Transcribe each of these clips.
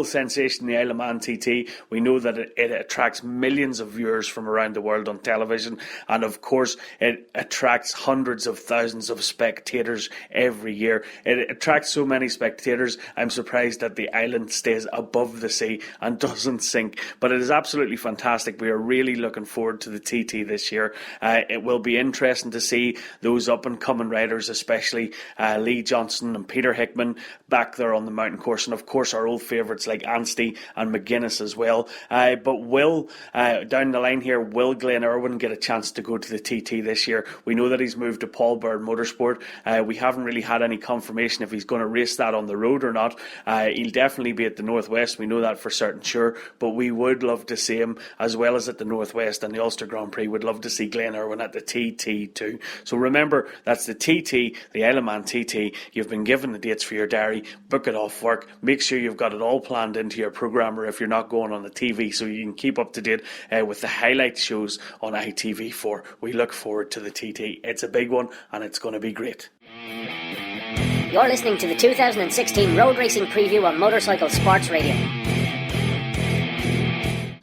sensation, the Isle of Man TT. We know that it attracts millions of viewers from around the world on television, and of course it attracts hundreds of thousands of spectators every year. It attracts so many spectators, I'm surprised that the island stays above the sea and doesn't sink, but it is absolutely fantastic. We are really looking forward to the TT this year. It will be interesting to see those up and coming riders, especially Lee Johnson and Peter Hickman back there on the mountain course, and of course our old favourites like Anstey and McGuinness as well. But will, down the line here, will Glenn Irwin get a chance to go to the TT this year? We know that he's moved to Paul Byrne Motorsport. We haven't really had any confirmation if he's going to race that on the road or not. He'll definitely be at the Northwest, we know that for certain sure, but we would love to see him as well as at the Northwest and the Ulster Grand Prix. We'd love to see Glenn Irwin at the TT too. So remember, that's the TT, the Isle of Man TT. You've been given the dates for your diary. Book it off work. Make sure you've got it all planned into your programmer if you're not going on the TV, so you can keep up to date with the highlight shows on ITV4. We look forward to the TT. It's a big one and it's going to be great. You're listening to the 2016 Road Racing Preview on Motorcycle Sports Radio.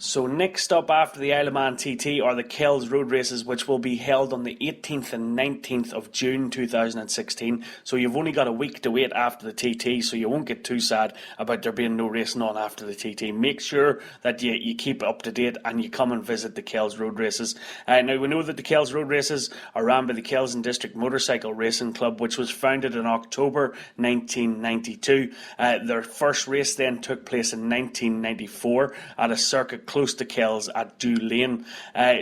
So next up after the Isle of Man TT are the Kells Road Races, which will be held on the 18th and 19th of June 2016. So you've only got a week to wait after the TT, so you won't get too sad about there being no racing on after the TT. Make sure that you keep up to date and you come and visit the Kells Road Races. Now we know that the Kells Road Races are run by the Kells and District Motorcycle Racing Club, which was founded in October 1992. Their first race then took place in 1994 at a circuit close to Kells at Dew Lane.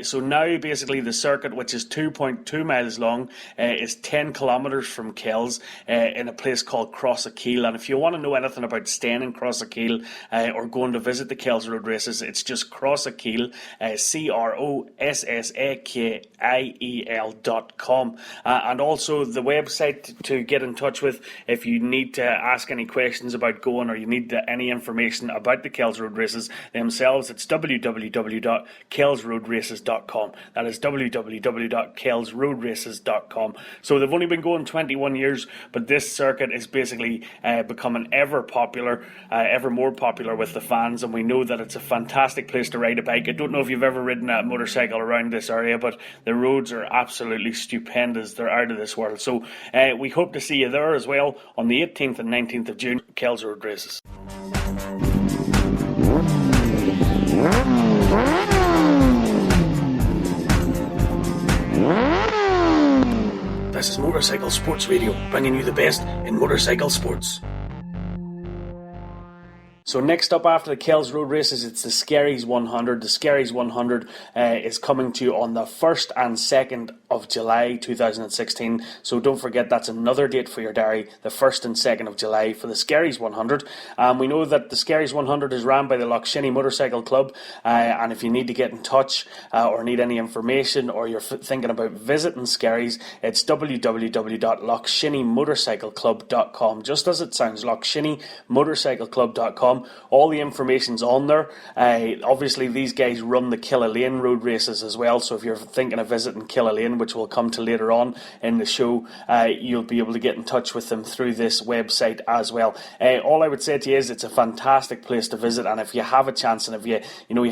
So now basically the circuit, which is 2.2 miles long, is 10 kilometres from Kells in a place called Crossakeel. And if you want to know anything about staying in Crossakeel or going to visit the Kells Road Races, it's just Crossakeel, CROSSAKIEL.com. And also the website to get in touch with if you need to ask any questions about going or you need any information about the Kells Road Races themselves. It's www.kellsroadraces.com. That is www.kellsroadraces.com. So they've only been going 21 years, but this circuit is basically becoming ever more popular with the fans, and we know that it's a fantastic place to ride a bike. I don't know if you've ever ridden a motorcycle around this area, but the roads are absolutely stupendous. They're out of this world. So we hope to see you there as well on the 18th and 19th of June, Kells Road Races. This is Motorcycle Sports Radio, bringing you the best in motorcycle sports. So next up after the Kells Road Races, it's the Skerries 100. The Skerries 100 is coming to you on the 1st and 2nd of July 2016. So don't forget, that's another date for your diary, the 1st and 2nd of July for the Skerries 100. We know that the Skerries 100 is run by the Loch Shinnie Motorcycle Club, and if you need to get in touch or need any information or you're thinking about visiting Skerries, it's www.lochshinniemotorcycleclub.com. Just as it sounds, lochshinniemotorcycleclub.com. All the information's on there. Obviously these guys run the Killalane Road Races as well, so if you're thinking of visiting Killalane, which we'll come to later on in the show, you'll be able to get in touch with them through this website as well. All I would say to you is it's a fantastic place to visit, and if you have a chance and if you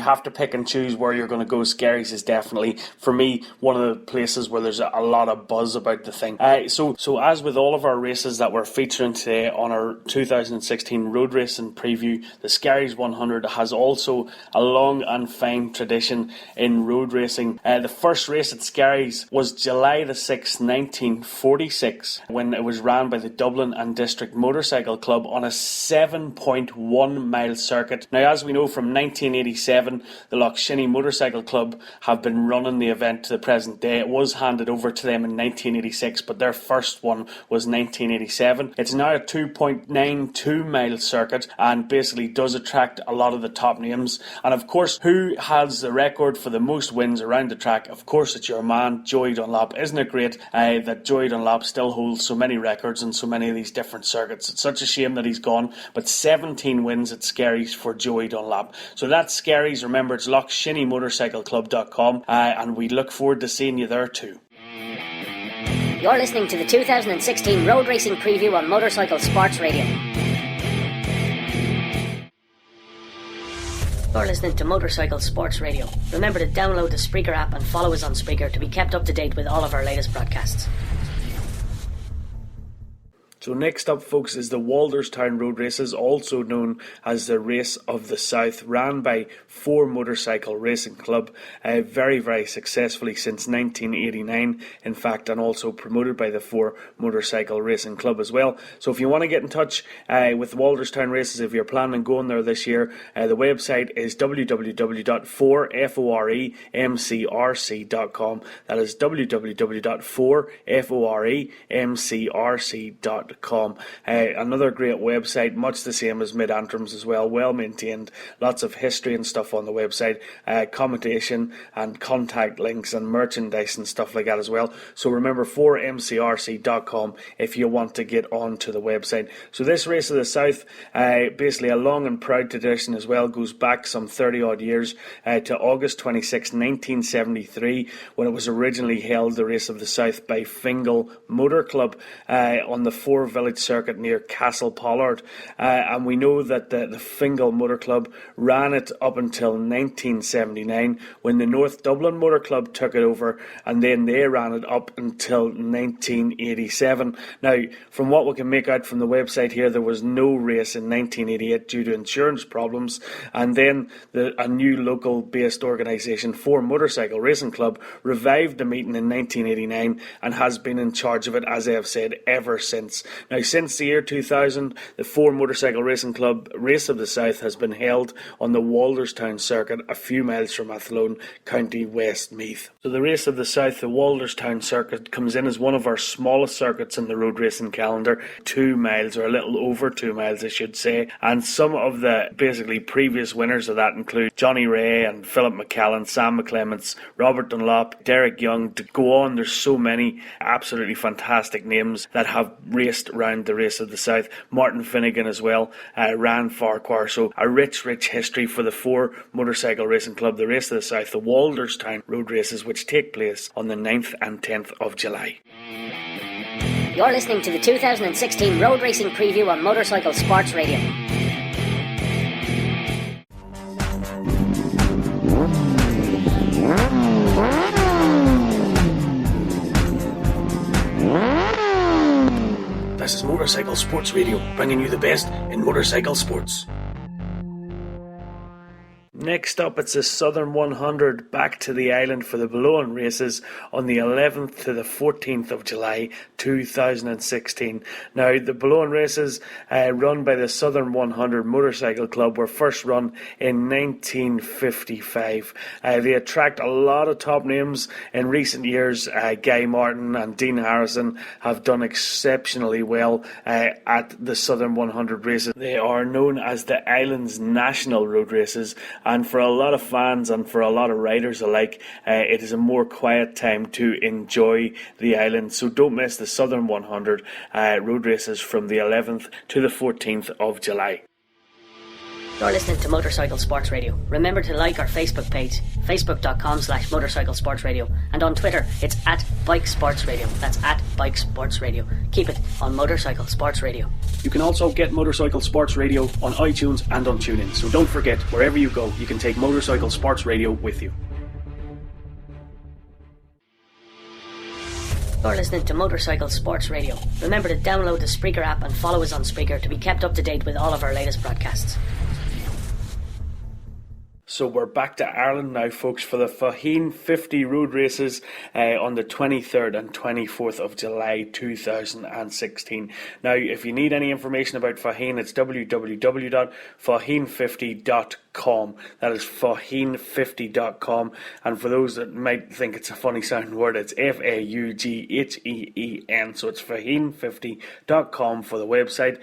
have to pick and choose where you're going to go, Skerries is definitely, for me, one of the places where there's a lot of buzz about the thing. So as with all of our races that we're featuring today on our 2016 Road Racing Preview, the Skerries 100 has also a long and fine tradition in road racing. The first race at Skerries was July the 6th, 1946, when it was ran by the Dublin and District Motorcycle Club on a 7.1 mile circuit. Now, as we know, from 1987, the Loch Shinnie Motorcycle Club have been running the event to the present day. It was handed over to them in 1986, but their first one was 1987. It's now a 2.92 mile circuit and basically does attract a lot of the top names. And of course, who has the record for the most wins around the track? Of course, it's your man, Joey Dunlop. Isn't it great that Joey Dunlop still holds so many records in so many of these different circuits? It's such a shame that he's gone, but 17 wins at Skerries for Joey Dunlop. So that's Skerries. Remember, it's lochshinniemotorcycleclub.com, and we look forward to seeing you there too. You're listening to the 2016 Road Racing Preview on Motorcycle Sports Radio. You're listening to Motorcycle Sports Radio. Remember to download the Spreaker app and follow us on Spreaker to be kept up to date with all of our latest broadcasts. So next up, folks, is the Walderstown Road Races, also known as the Race of the South, ran by Four Motorcycle Racing Club, very, very successfully since 1989, in fact, and also promoted by the Four Motorcycle Racing Club as well. So if you want to get in touch with Walderstown Races, if you're planning on going there this year, the website is www.4foremcrc.com. That is www.4foremcrc.com. Another great website, much the same as Mid Antrams as well, well maintained, lots of history and stuff on the website, commentation and contact links and merchandise and stuff like that as well. So remember 4mcrc.com if you want to get onto the website. So this Race of the South, basically a long and proud tradition as well, goes back some 30 odd years to August 26, 1973, when it was originally held, the Race of the South, by Fingal Motor Club on the Four Village Circuit near Castle Pollard, and we know that the Fingal Motor Club ran it up until 1979 when the North Dublin Motor Club took it over, and then they ran it up until 1987. Now, from what we can make out from the website here, there was no race in 1988 due to insurance problems, and then a new local based organisation, Four Motorcycle Racing Club, revived the meeting in 1989 and has been in charge of it, as I have said, ever since. Now, since the year 2000, the Four Motorcycle Racing Club Race of the South has been held on the Walderstown circuit, a few miles from Athlone, County Westmeath. So the Race of the South, the Walderstown circuit, comes in as one of our smallest circuits in the road racing calendar, 2 miles, or a little over 2 miles I should say, and some of the basically previous winners of that include Johnny Ray and Philip McCallan, Sam McClements, Robert Dunlop, Derek Young, to go on. There's so many absolutely fantastic names that have raced around the Race of the South. Martin Finnegan as well ran Farquhar. So a rich history for the Four Motorcycle Racing Club, the Race of the South, the Walderstown Road Races, which take place on the 9th and 10th of July. You're listening to the 2016 Road Racing Preview on Motorcycle Sports Radio. This is Motorcycle Sports Radio, bringing you the best in motorcycle sports. Next up, it's the Southern 100 back to the island for the Bullowen races on the 11th to the 14th of July 2016. Now, the Bullowen races run by the Southern 100 Motorcycle Club were first run in 1955. They attract a lot of top names in recent years. Guy Martin and Dean Harrison have done exceptionally well at the Southern 100 races. They are known as the island's national road races, and for a lot of fans and for a lot of riders alike, it is a more quiet time to enjoy the island. So don't miss the Southern 100 road races from the 11th to the 14th of July. You're listening to Motorcycle Sports Radio. Remember to like our Facebook page, facebook.com/Motorcycle Sports Radio, and on Twitter it's at Bike Sports Radio. That's at Bike Sports Radio. Keep it on Motorcycle Sports Radio. You can also get Motorcycle Sports Radio on iTunes and on TuneIn. So don't forget, wherever you go, you can take Motorcycle Sports Radio with you. You're listening to Motorcycle Sports Radio. Remember to download the Spreaker app and follow us on Spreaker to be kept up to date with all of our latest broadcasts. So we're back to Ireland now, folks, for the Faugheen 50 road races on the 23rd and 24th of July 2016. Now, if you need any information about Faugheen, it's www.faugheen50.com. That is faugheen50.com. And for those that might think it's a funny sounding word, it's F-A-U-G-H-E-E-N. So it's faugheen50.com for the website.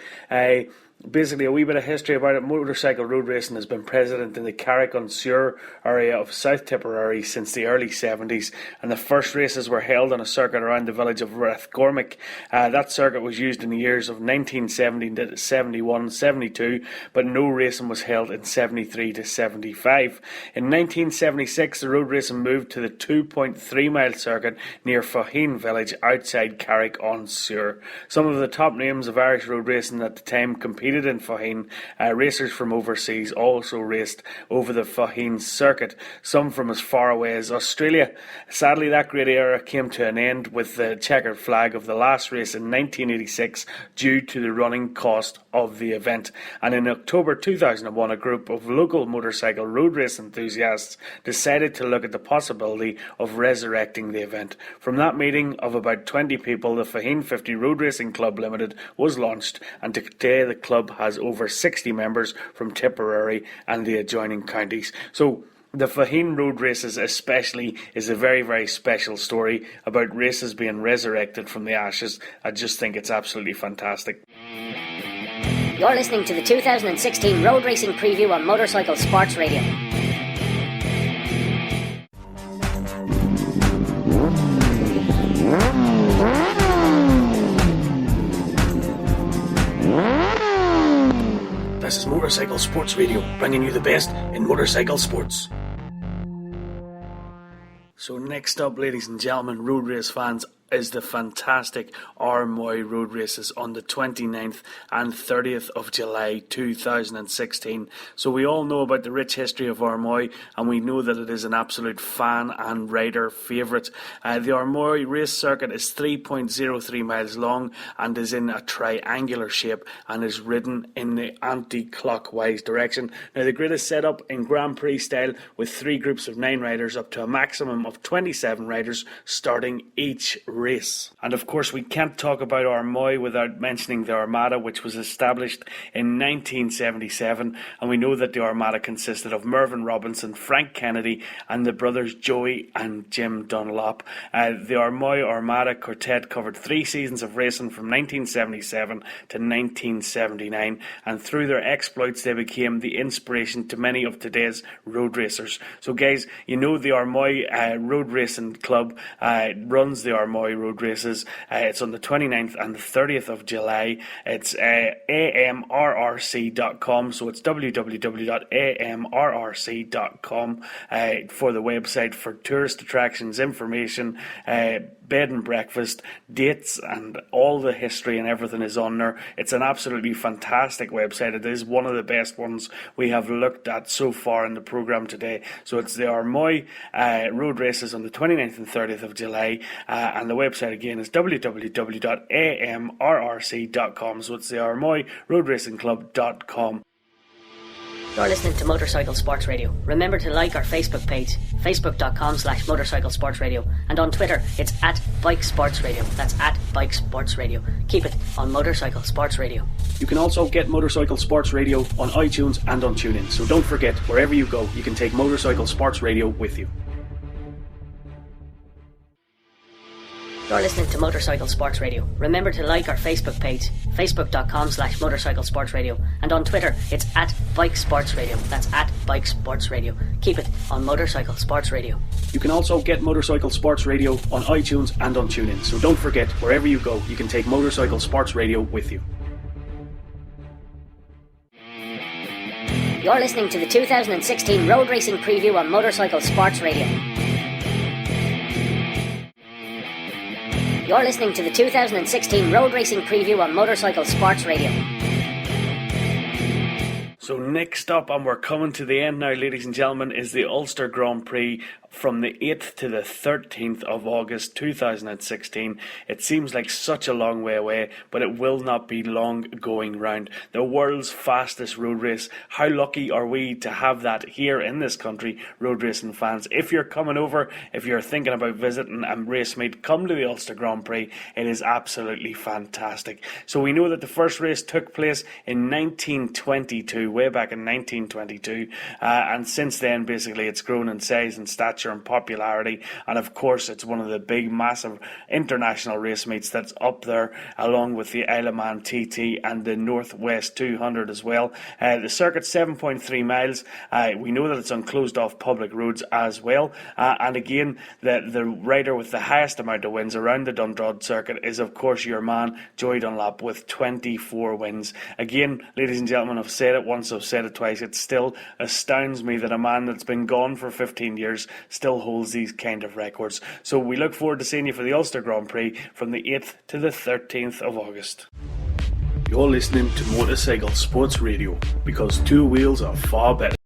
Basically, a wee bit of history about it. Motorcycle road racing has been present in the Carrick-on-Suir area of South Tipperary since the early 70s, and the first races were held on a circuit around the village of Rathgormack. That circuit was used in the years of 1970 to 71, 72, but no racing was held in 73 to 75. In 1976, the road racing moved to the 2.3 mile circuit near Faugheen village outside Carrick-on-Suir. Some of the top names of Irish road racing at the time competed competed in Faugheen. Racers from overseas also raced over the Faugheen circuit, some from as far away as Australia. Sadly, that great era came to an end with the checkered flag of the last race in 1986 due to the running cost of the event. And in October 2001, a group of local motorcycle road race enthusiasts decided to look at the possibility of resurrecting the event. From that meeting of about 20 people, the Faugheen 50 Road Racing Club Limited was launched, and today the club has over 60 members from Tipperary and the adjoining counties. So the Faugheen Road Races especially is a very, very special story about races being resurrected from the ashes. I just think it's absolutely fantastic. You're listening to the 2016 Road Racing Preview on Motorcycle Sports Radio. This is Motorcycle Sports Radio, bringing you the best in motorcycle sports. So next up, ladies and gentlemen, road race fans, is the fantastic Armoy Road Races on the 29th and 30th of July 2016. So we all know about the rich history of Armoy, and we know that it is an absolute fan and rider favourite. The Armoy race circuit is 3.03 miles long and is in a triangular shape and is ridden in the anti-clockwise direction. Now the grid is set up in Grand Prix style with 3 groups of 9 riders up to a maximum of 27 riders starting each race. And of course we can't talk about Armoy without mentioning the Armada, which was established in 1977, and we know that the Armada consisted of Mervyn Robinson, Frank Kennedy and the brothers Joey and Jim Dunlop. The Armoy Armada quartet covered 3 seasons of racing from 1977 to 1979, and through their exploits they became the inspiration to many of today's road racers. So guys, you know the Armoy Road Racing Club runs the Armoy Road Races. It's on the 29th and the 30th of July. It's amrrc.com, so it's www.amrrc.com for the website for tourist attractions, information, bed and breakfast, dates, and all the history and everything is on there. It's an absolutely fantastic website. It is one of the best ones we have looked at so far in the programme today. So it's the Armoy Road Races on the 29th and 30th of July, and the website again is www.amrrc.com. So it's the Armoy Road Racing Club.com. You're listening to Motorcycle Sports Radio. Remember to like our Facebook page, facebook.com/Motorcycle Sports Radio, and on Twitter it's @Bike Sports Radio. That's @Bike Sports Radio. Keep it on Motorcycle Sports Radio. You can also get Motorcycle Sports Radio on iTunes and on TuneIn. So don't forget, wherever you go, you can take Motorcycle Sports Radio with you. You're listening to Motorcycle Sports Radio. Remember to like our Facebook page, facebook.com/Motorcycle Sports Radio, and on Twitter it's @Bike Sports Radio. That's @Bike Sports Radio. Keep it on Motorcycle Sports Radio. You can also get Motorcycle Sports Radio on iTunes and on TuneIn. So don't forget, wherever you go, you can take Motorcycle Sports Radio with you. You're listening to the 2016 Road Racing Preview on Motorcycle Sports Radio. You're listening to the 2016 Road Racing Preview on Motorcycle Sports Radio. So next up, and we're coming to the end now, ladies and gentlemen, is the Ulster Grand Prix from the 8th to the 13th of August 2016. It seems like such a long way away, but it will not be long going round. The world's fastest road race. How lucky are we to have that here in this country, road racing fans? If you're coming over, if you're thinking about visiting a race meet, come to the Ulster Grand Prix. It is absolutely fantastic. So we know that the first race took place in 1922, way back in 1922, and since then basically it's grown in size and stature and popularity, and of course it's one of the big massive international race meets that's up there, along with the Isle of Man TT and the Northwest 200 as well. The circuit's 7.3 miles. We know that it's on closed off public roads as well, and again the rider with the highest amount of wins around the Dundrod circuit is of course your man Joey Dunlop with 24 wins. Again, ladies and gentlemen, I've said it once, I've said it twice, it still astounds me that a man that's been gone for 15 years still holds these kind of records. So we look forward to seeing you for the Ulster Grand Prix from the 8th to the 13th of August. You're listening to Motorcycle Sports Radio, because two wheels are far better.